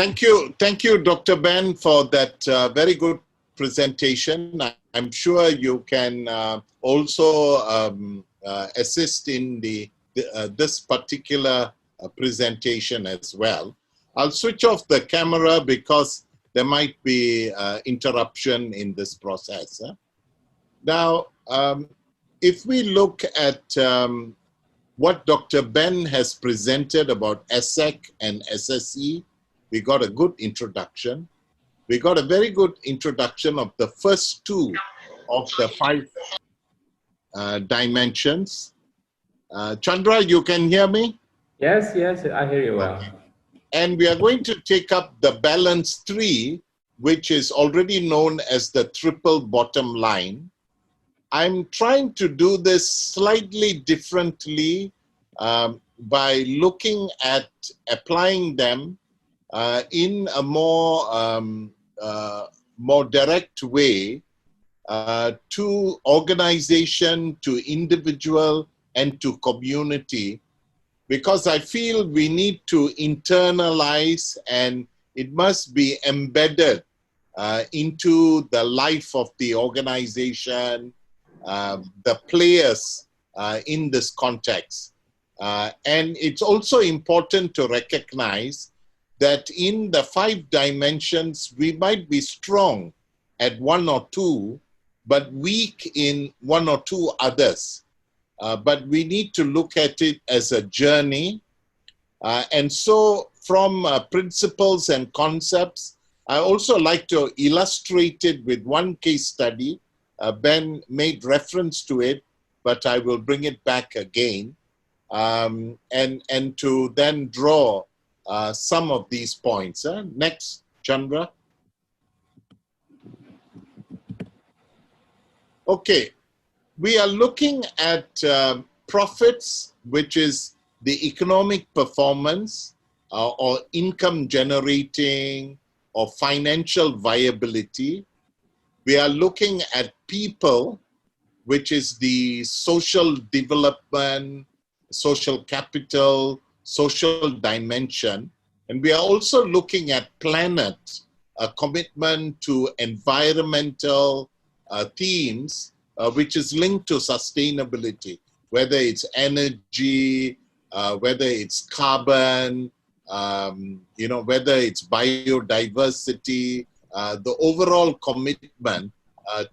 Thank you, Dr. Ben, for that very good presentation. I'm sure you can also assist in this particular presentation as well. I'll switch off the camera because there might be interruption in this process. Now, if we look at what Dr. Ben has presented about ASEC and SSE, we got a good introduction. We got a very good introduction of the first two of the 5 dimensions. Chandra, you can hear me? Yes, I hear you well. And we are going to take up the balance 3, which is already known as the triple bottom line. I'm trying to do this slightly differently by looking at applying them in a more direct way to organization, to individual, and to community, because I feel we need to internalize and it must be embedded into the life of the organization, the players in this context. And it's also important to recognize that in the 5 dimensions, we might be strong at 1 or 2, but weak in 1 or 2 others. But we need to look at it as a journey. And so from principles and concepts, I also like to illustrate it with one case study. Ben made reference to it, but I will bring it back again. And to then draw some of these points. Next, Chandra. Okay, we are looking at profits, which is the economic performance or income generating or financial viability. We are looking at people, which is the social development, social capital, social dimension. And we are also looking at planet, a commitment to environmental themes, which is linked to sustainability, whether it's energy, whether it's carbon, whether it's biodiversity, the overall commitment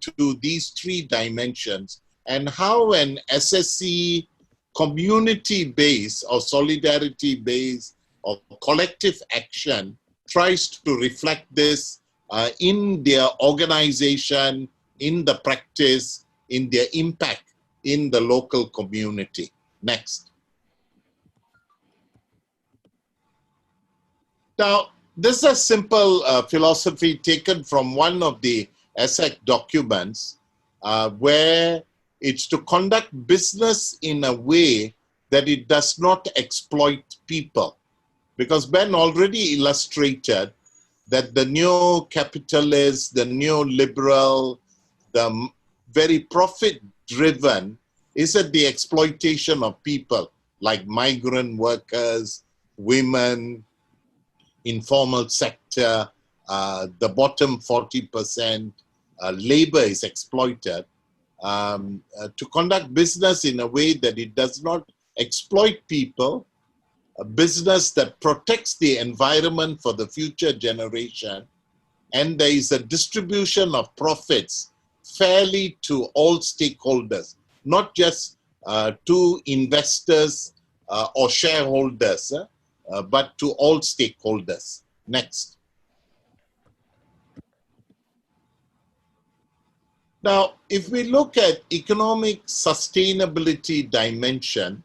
to these 3 dimensions, and how an SSE community-based or solidarity-based or collective action tries to reflect this in their organization, in the practice, in their impact in the local community. Next. Now, this is a simple philosophy taken from one of the ASEC documents where it's to conduct business in a way that it does not exploit people. Because Ben already illustrated that the neo-capitalist, the neoliberal, the very profit-driven is at the exploitation of people like migrant workers, women, informal sector, the bottom 40%, labor is exploited. To conduct business in a way that it does not exploit people, a business that protects the environment for the future generation, and there is a distribution of profits fairly to all stakeholders, not just to investors or shareholders, but to all stakeholders. Next. Now, if we look at economic sustainability dimension,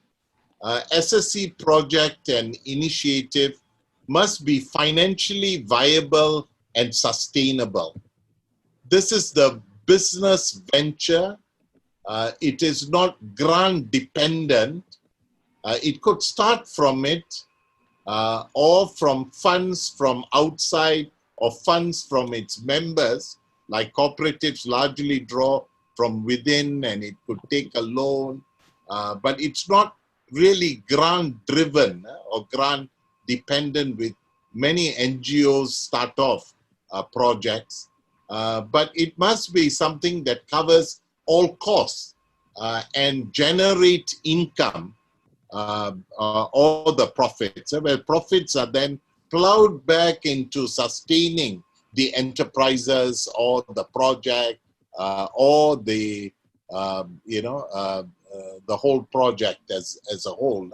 SSE project and initiative must be financially viable and sustainable. This is the business venture. It is not grant dependent. It could start from it or from funds from outside or funds from its members, like cooperatives largely draw from within and it could take a loan, but it's not really grant driven or grant dependent with many NGOs start off projects, but it must be something that covers all costs and generate income or the profits. Well, profits are then plowed back into sustaining the enterprises or the project or the the whole project as a whole.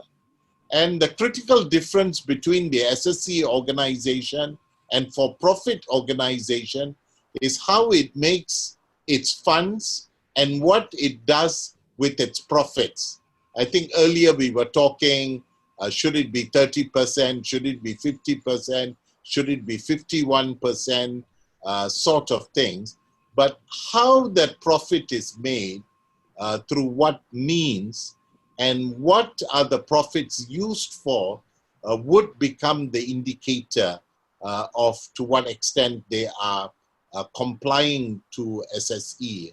And the critical difference between the SSE organization and for-profit organization is how it makes its funds and what it does with its profits. I think earlier we were talking, should it be 30%, should it be 50%, should it be 51%, sort of things. But how that profit is made, through what means, and what are the profits used for, would become the indicator of to what extent they are complying to SSE.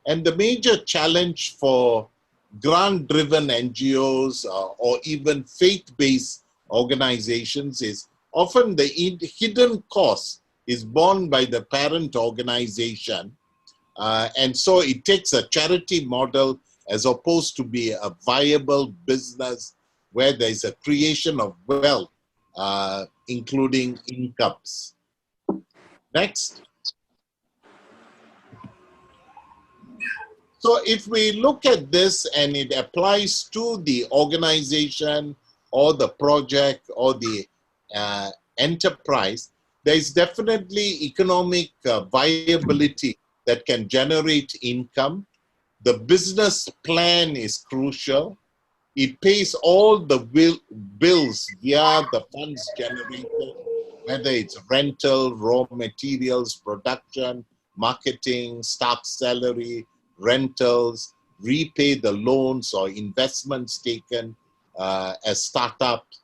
And the major challenge for grant-driven NGOs or even faith-based organizations is often the hidden cost is borne by the parent organization. And so it takes a charity model as opposed to be a viable business where there is a creation of wealth, including incomes. Next. So if we look at this and it applies to the organization or the project or the enterprise, there is definitely economic viability that can generate income. The business plan is crucial. It pays all the bills via the funds generated, whether it's rental, raw materials, production, marketing, staff salary, rentals, repay the loans or investments taken as startups.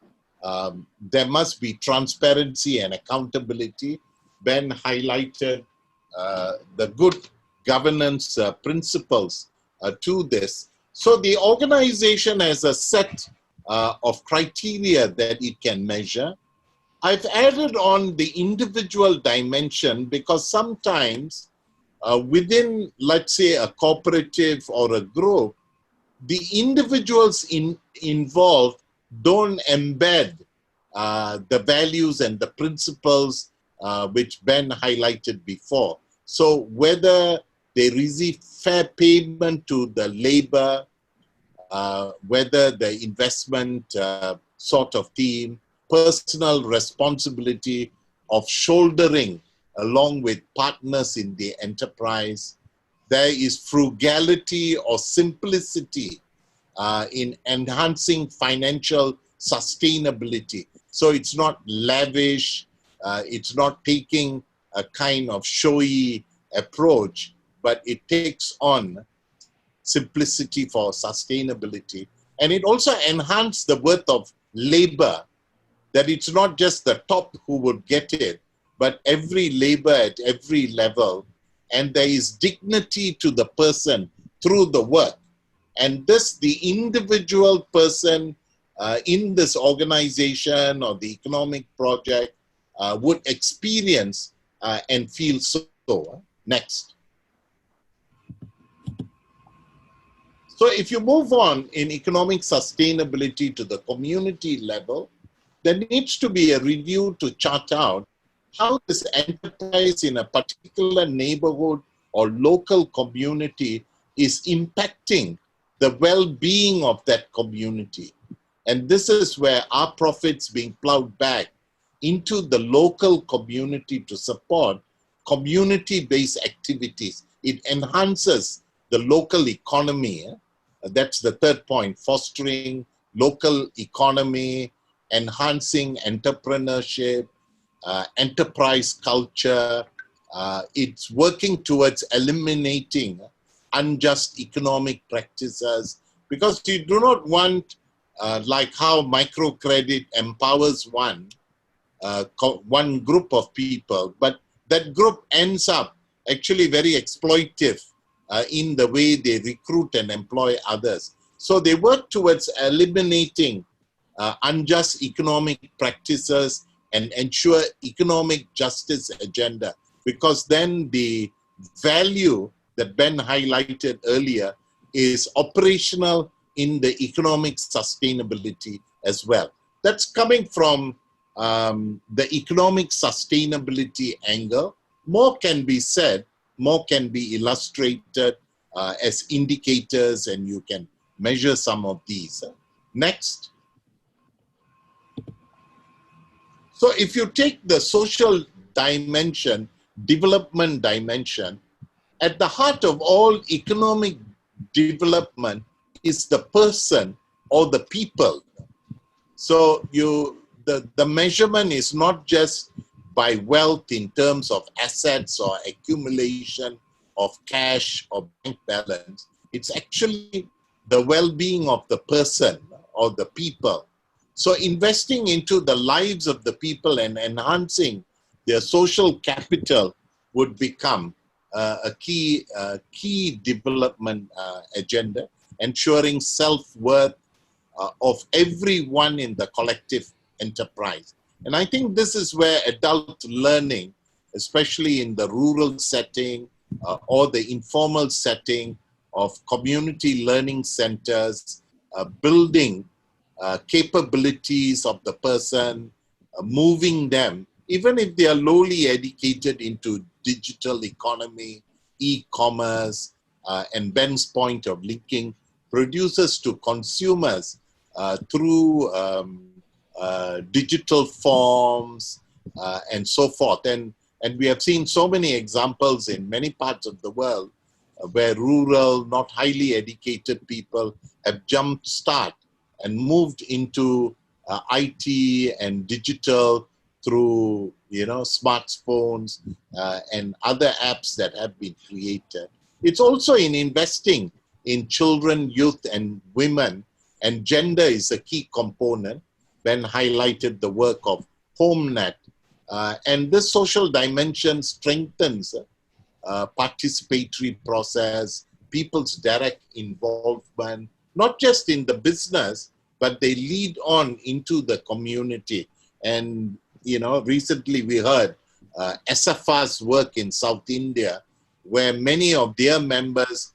There must be transparency and accountability. Ben highlighted the good governance principles to this. So the organization has a set of criteria that it can measure. I've added on the individual dimension because sometimes within, let's say, a cooperative or a group, the individuals involved don't embed the values and the principles which Ben highlighted before. So whether they receive fair payment to the labor, whether the investment sort of team, personal responsibility of shouldering along with partners in the enterprise, there is frugality or simplicity in enhancing financial sustainability. So it's not lavish, it's not taking a kind of showy approach, but it takes on simplicity for sustainability. And it also enhances the worth of labor, that it's not just the top who would get it, but every labor at every level. And there is dignity to the person through the work. And this, the individual person in this organization or the economic project would experience and feel so. Next. So if you move on in economic sustainability to the community level, there needs to be a review to chart out how this enterprise in a particular neighborhood or local community is impacting the well-being of that community. And this is where our profits being plowed back into the local community to support community-based activities. It enhances the local economy. That's the third point, fostering local economy, enhancing entrepreneurship, enterprise culture. It's working towards eliminating unjust economic practices, because you do not want, like how microcredit empowers one group of people, but that group ends up actually very exploitive in the way they recruit and employ others. So they work towards eliminating unjust economic practices and ensure economic justice agenda, because then the value that Ben highlighted earlier is operational in the economic sustainability as well. That's coming from the economic sustainability angle. More can be said, more can be illustrated as indicators, and you can measure some of these. Next. So if you take the social dimension, development dimension, at the heart of all economic development is the person or the people. So the measurement is not just by wealth in terms of assets or accumulation of cash or bank balance. It's actually the well-being of the person or the people. So investing into the lives of the people and enhancing their social capital would become a key development agenda, ensuring self-worth of everyone in the collective enterprise. And I think this is where adult learning, especially in the rural setting or the informal setting of community learning centers, building capabilities of the person, moving them, even if they are lowly educated, into digital economy, e-commerce, and Ben's point of linking producers to consumers through digital forms and so forth. And we have seen so many examples in many parts of the world where rural, not highly educated people have jumped start and moved into IT and digital through, smartphones and other apps that have been created. It's also in investing in children, youth, and women, and gender is a key component. Ben highlighted the work of HomeNet, and this social dimension strengthens participatory process, people's direct involvement, not just in the business, but they lead on into the community. And, recently we heard SFR's work in South India, where many of their members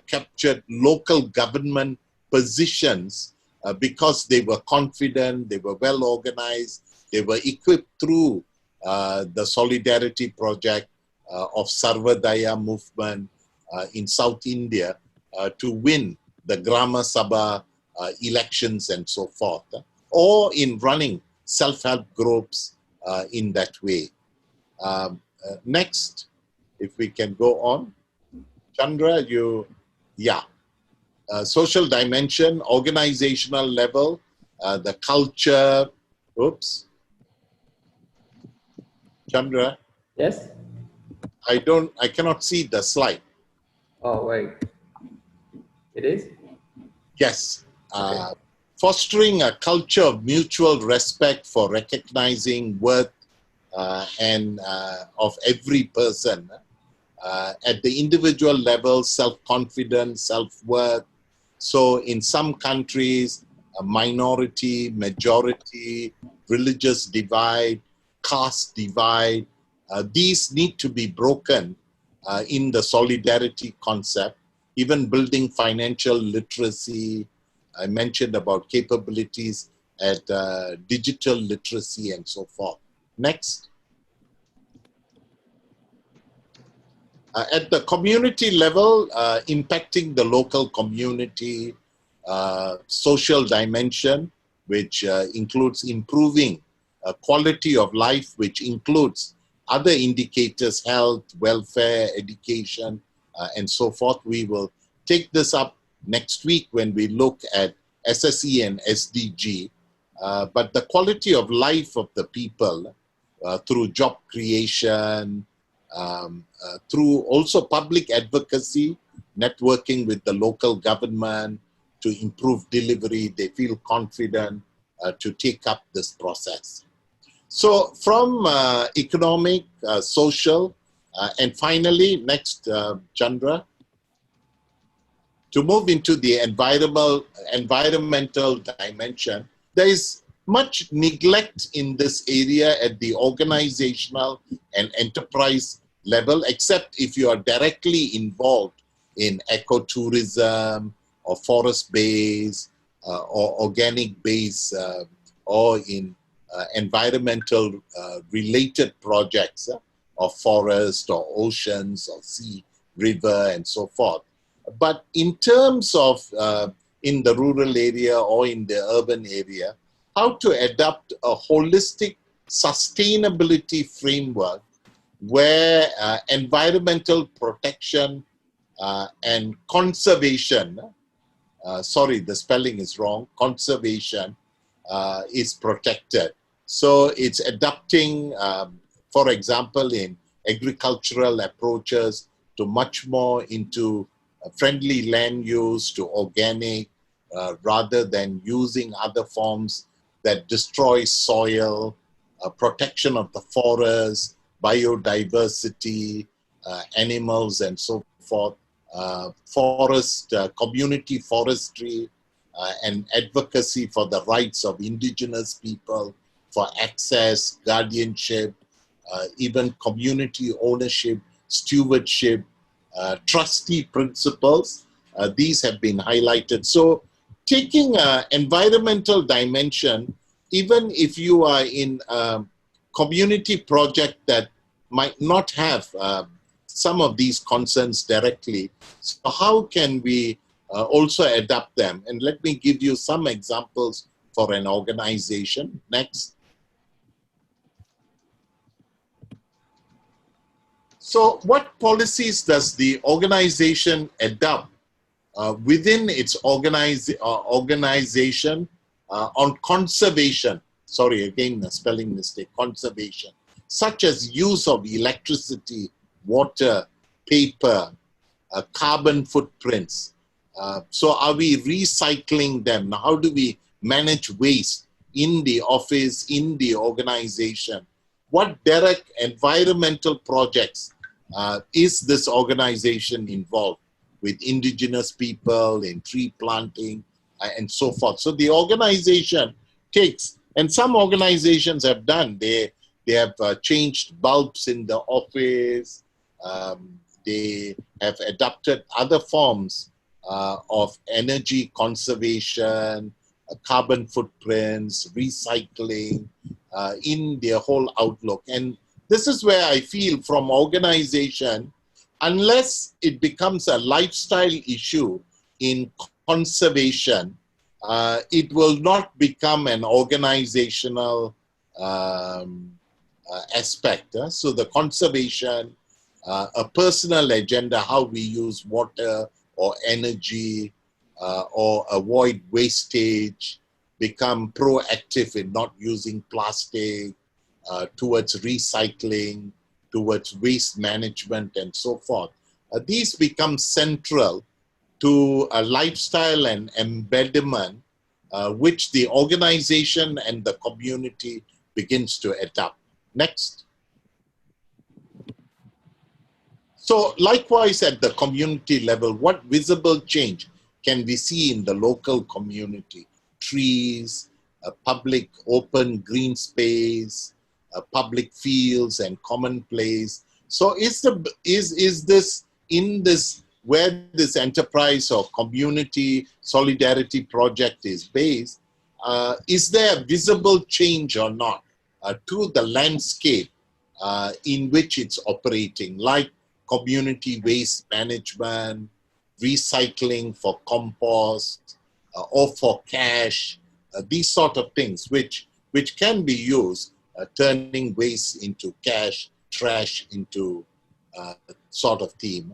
captured local government positions because they were confident, they were well organized, they were equipped through the Solidarity Project of Sarvodaya movement in South India to win the Grama Sabha elections and so forth, or in running self-help groups in that way. Next, if we can go on. Chandra, social dimension, organizational level, the culture, Chandra. Yes? I cannot see the slide. Oh, wait. It is? Yes. Okay. Fostering a culture of mutual respect for recognizing worth and of every person at the individual level, self-confidence, self-worth. So in some countries, a minority, majority, religious divide, caste divide, these need to be broken in the solidarity concept, even building financial literacy. I mentioned about capabilities at digital literacy and so forth. Next. At the community level, impacting the local community, social dimension, which includes improving quality of life, which includes other indicators, health, welfare, education, and so forth. We will take this up next week when we look at SSE and SDG. But the quality of life of the people through job creation, through also public advocacy, networking with the local government to improve delivery, they feel confident to take up this process. So from economic, social, and finally, next, Chandra, to move into the environmental dimension, there is much neglect in this area at the organizational and enterprise level, except if you are directly involved in ecotourism or forest-based or organic-based or in environmental related projects of forest or oceans or sea, river, and so forth. But in terms of in the rural area or in the urban area, how to adopt a holistic sustainability framework where environmental protection and conservation, sorry, the spelling is wrong, conservation is protected. So it's adapting, for example, in agricultural approaches to much more into friendly land use, to organic, rather than using other forms that destroy soil, protection of the forest, biodiversity, animals, and so forth, forest, community forestry, and advocacy for the rights of indigenous people, for access, guardianship, even community ownership, stewardship, trustee principles. These have been highlighted. So taking an environmental dimension, even if you are in a community project that might not have some of these concerns directly, so how can we also adapt them? And let me give you some examples for an organization. Next. So what policies does the organization adopt within its organization on conservation? Sorry, again, a spelling mistake, conservation, such as use of electricity, water, paper, carbon footprints. So are we recycling them? Now, how do we manage waste in the office, in the organization? What direct environmental projects is this organization involved with indigenous people in tree planting and so forth? So the organization takes, and some organizations have done, they have changed bulbs in the office, they have adopted other forms of energy conservation, carbon footprints, recycling in their whole outlook. And this is where I feel from organization, unless it becomes a lifestyle issue in conservation, it will not become an organizational aspect. So the conservation, a personal agenda, how we use water or energy or avoid wastage, become proactive in not using plastic, towards recycling, towards waste management, and so forth. These become central to a lifestyle and embedment which the organization and the community begins to adopt. Next. So likewise at the community level, what visible change can we see in the local community? Trees, a public open green space, public fields and common place. So is this in this, where this enterprise or community solidarity project is based, is there a visible change or not to the landscape in which it's operating, like community waste management, recycling for compost, or for cash, these sort of things which can be used, turning waste into cash, trash into sort of theme.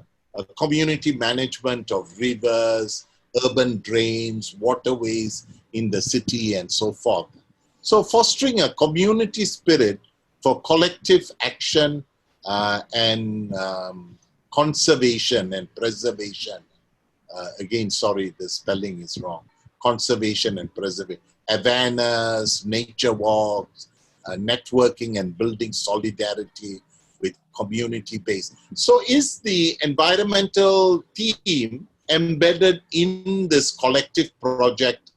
Community management of rivers, urban drains, waterways in the city, and so forth. So fostering a community spirit for collective action and conservation and preservation. Again, sorry, the spelling is wrong. Conservation and preservation. Awareness, nature walks, networking and building solidarity with community base. So is the environmental theme embedded in this collective project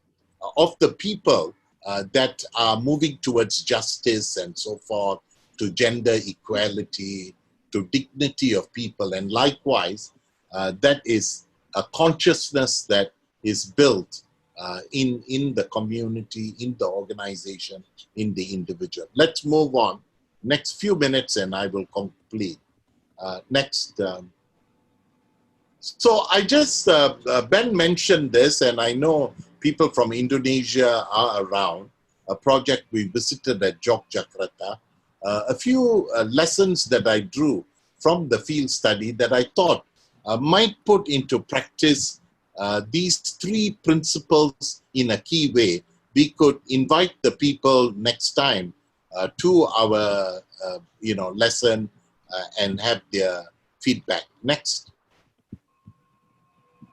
of the people that are moving towards justice and so forth, to gender equality, to dignity of people. And likewise, that is a consciousness that is built in the community, in the organization, in the individual. Let's move on. Next few minutes and I will complete. Next. So I just, Ben mentioned this, and I know people from Indonesia are around, a project we visited at Yogyakarta. A few lessons that I drew from the field study that I thought might put into practice these three principles in a key way. We could invite the people next time to our lesson and have their feedback. Next.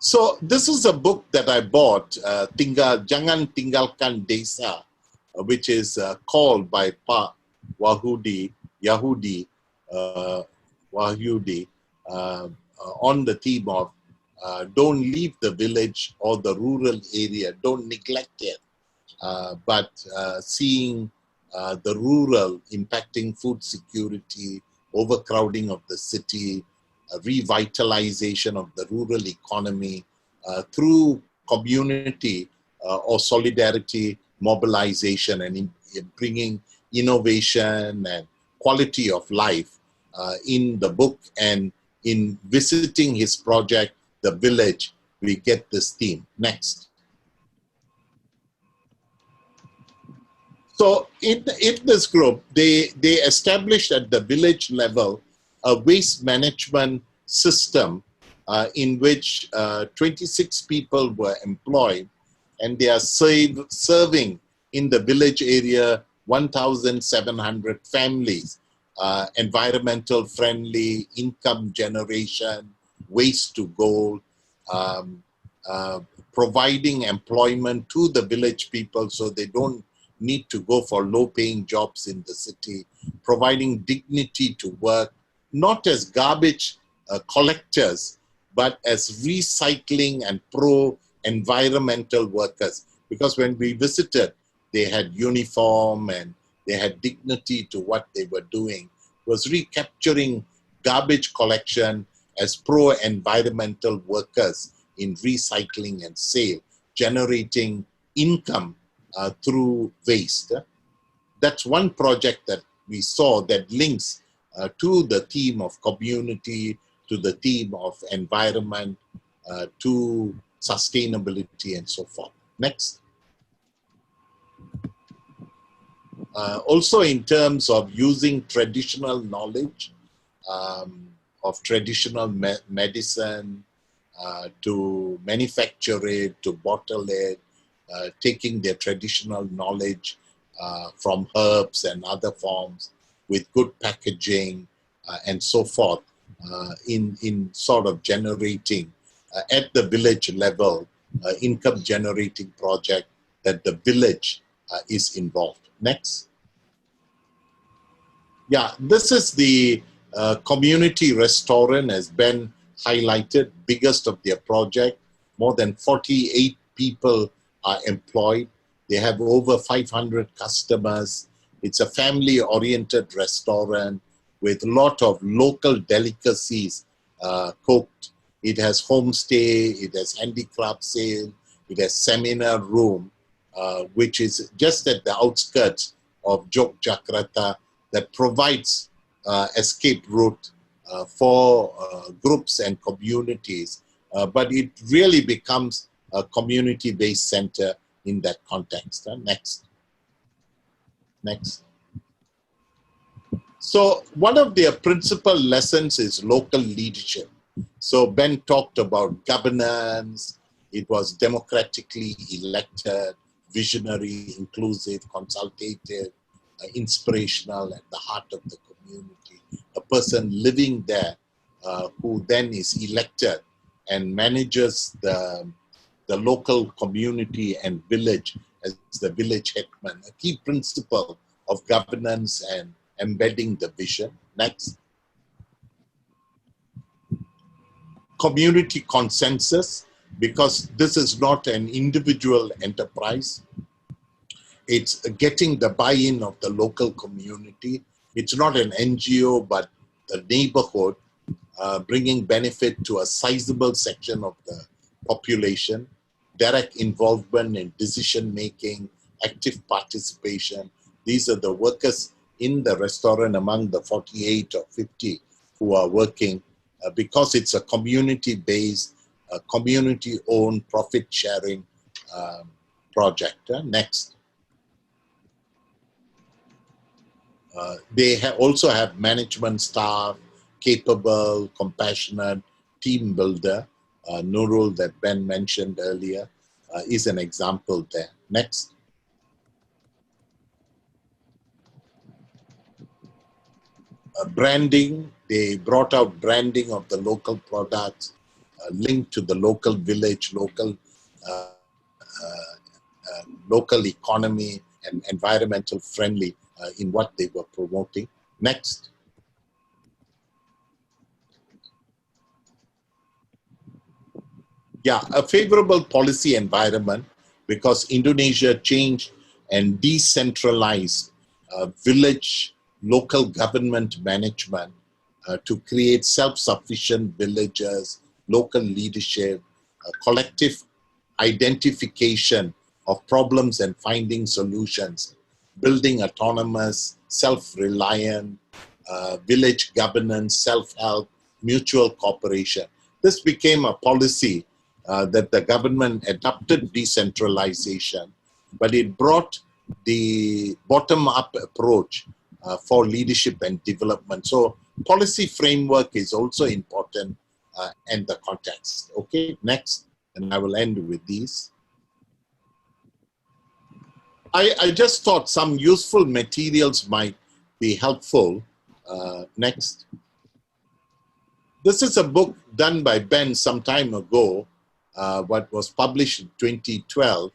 So this is a book that I bought, Jangan Tinggalkan Desa, which is called by Pa Wahyudi on the theme of don't leave the village or the rural area, don't neglect it, but seeing the rural impacting food security, overcrowding of the city, revitalization of the rural economy through community or solidarity mobilization, and in bringing innovation and quality of life in the book. And in visiting his project, The Village, we get this theme. Next. So in this group, they established at the village level a waste management system in which 26 people were employed, and they are serving in the village area 1,700 families, environmental friendly, income generation, waste to gold, providing employment to the village people so they don't need to go for low-paying jobs in the city, providing dignity to work, not as garbage collectors, but as recycling and pro-environmental workers. Because when we visited, they had uniform and they had dignity to what they were doing. It was recapturing garbage collection as pro-environmental workers in recycling and sale, generating income through waste. That's one project that we saw that links to the theme of community, to the theme of environment, to sustainability and so forth. Next. Also in terms of using traditional knowledge of traditional medicine to manufacture it, to bottle it, taking their traditional knowledge from herbs and other forms with good packaging and so forth in sort of generating at the village level income generating project that the village is involved. Next. Yeah, this is the community restaurant, as Ben highlighted, biggest of their project. More than 48 people are employed. They have over 500 customers. It's a family-oriented restaurant with a lot of local delicacies cooked. It has homestay, it has handicraft sale, it has seminar room, which is just at the outskirts of Yogyakarta, that provides escape route for groups and communities. But it really becomes a community-based center in that context. Next. Next. So one of their principal lessons is local leadership. So Ben talked about governance. It was democratically elected, visionary, inclusive, consultative, inspirational, at the heart of the community. A person living there who then is elected and manages the local community and village as the village headman. A key principle of governance and embedding the vision. Next. Community consensus, because this is not an individual enterprise. it's getting the buy-in of the local community. It's not an NGO, but the neighborhood, bringing benefit to a sizable section of the population, direct involvement in decision-making, active participation. These are the workers in the restaurant among the 48 or 50 who are working because it's a community-based, community-owned, profit-sharing project. Next. They also have management staff, capable, compassionate, team builder. Nurul that Ben mentioned earlier is an example there. Next. Branding, they brought out branding of the local products, linked to the local village, local economy, and environmental friendly in what they were promoting. Next. Yeah, a favorable policy environment because Indonesia changed and decentralized village local government management to create self-sufficient villages, local leadership, collective identification of problems and finding solutions, building autonomous, self-reliant, village governance, self-help, mutual cooperation. This became a policy that the government adopted decentralization, but it brought the bottom-up approach for leadership and development. So policy framework is also important and the context. Okay, next, and I will end with these. I just thought some useful materials might be helpful. Next. This is a book done by Ben some time ago, what was published in 2012,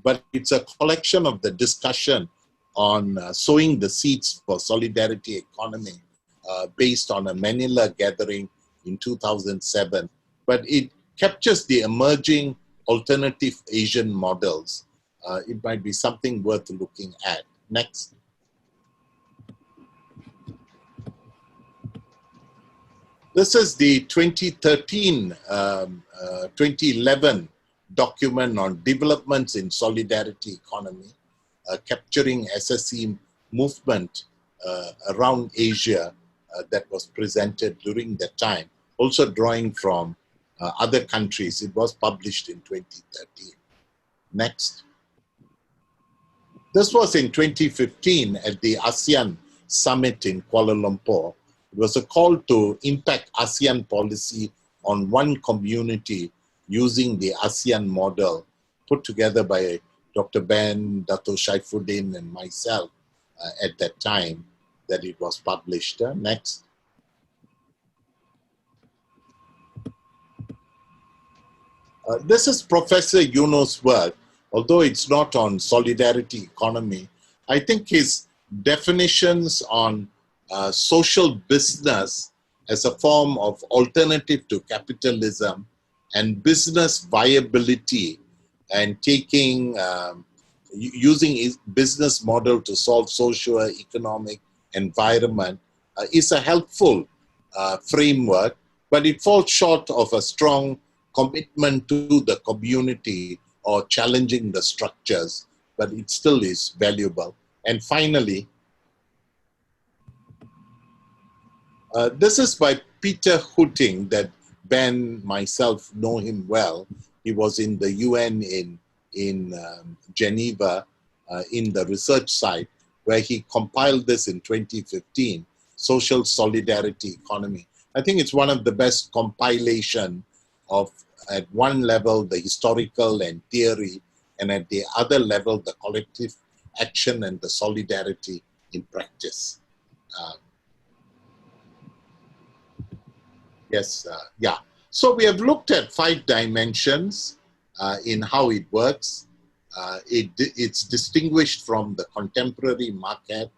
but it's a collection of the discussion on sowing the seeds for solidarity economy based on a Manila gathering in 2007. But it captures the emerging alternative Asian models. It might be something worth looking at. Next. This is the 2013-2011 document on developments in solidarity economy, capturing SSE movement around Asia that was presented during that time, also drawing from other countries. It was published in 2013. Next. This was in 2015 at the ASEAN Summit in Kuala Lumpur. It was a call to impact ASEAN policy on one community using the ASEAN model put together by Dr. Ben, Datuk Shaifuddin, and myself at that time that it was published. Next. This is Professor Yuno's work. Although it's not on solidarity economy, I think his definitions on social business as a form of alternative to capitalism and business viability and taking, using his business model to solve socio-economic environment is a helpful framework, but it falls short of a strong commitment to the community or challenging the structures, but it still is valuable. And finally, this is by Peter Hutting that Ben, myself know him well. He was in the UN in Geneva in the research site where he compiled this in 2015, Social Solidarity Economy. I think it's one of the best compilation of, at one level, the historical and theory, and at the other level, the collective action and the solidarity in practice. Yeah. So we have looked at 5 dimensions in how it works. It's distinguished from the contemporary market.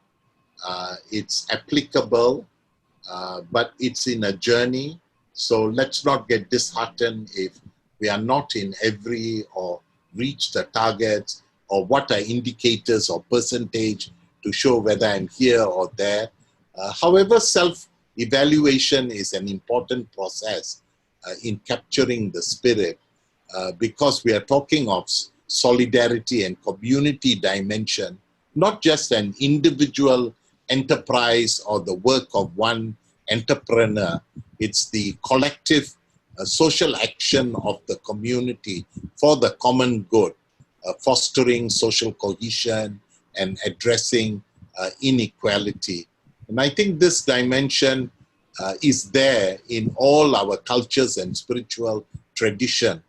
It's applicable, but it's in a journey. So let's not get disheartened if we are not in every or reach the targets or what are indicators or percentage to show whether I'm here or there. However, self-evaluation is an important process in capturing the spirit, because we are talking of solidarity and community dimension, not just an individual enterprise or the work of one entrepreneur. It's the collective social action of the community for the common good, fostering social cohesion and addressing inequality. And I think this dimension is there in all our cultures and spiritual tradition,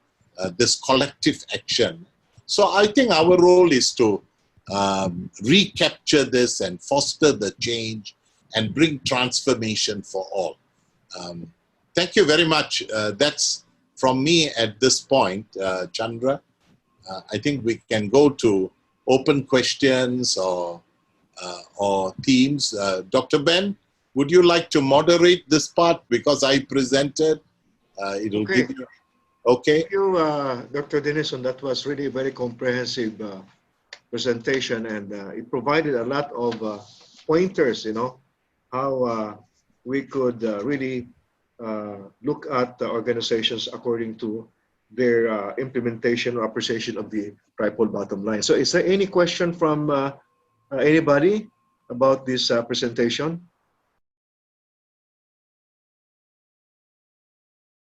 this collective action. So I think our role is to recapture this and foster the change and bring transformation for all. Thank you very much. That's from me at this point, Chandra. I think we can go to open questions or themes. Dr. Ben, would you like to moderate this part because I presented? It'll give you. Okay. Thank you, Dr. Denison. That was really a very comprehensive presentation, and it provided a lot of pointers, how we could really look at the organizations according to their implementation or appreciation of the triple bottom line. So is there any question from anybody about this presentation?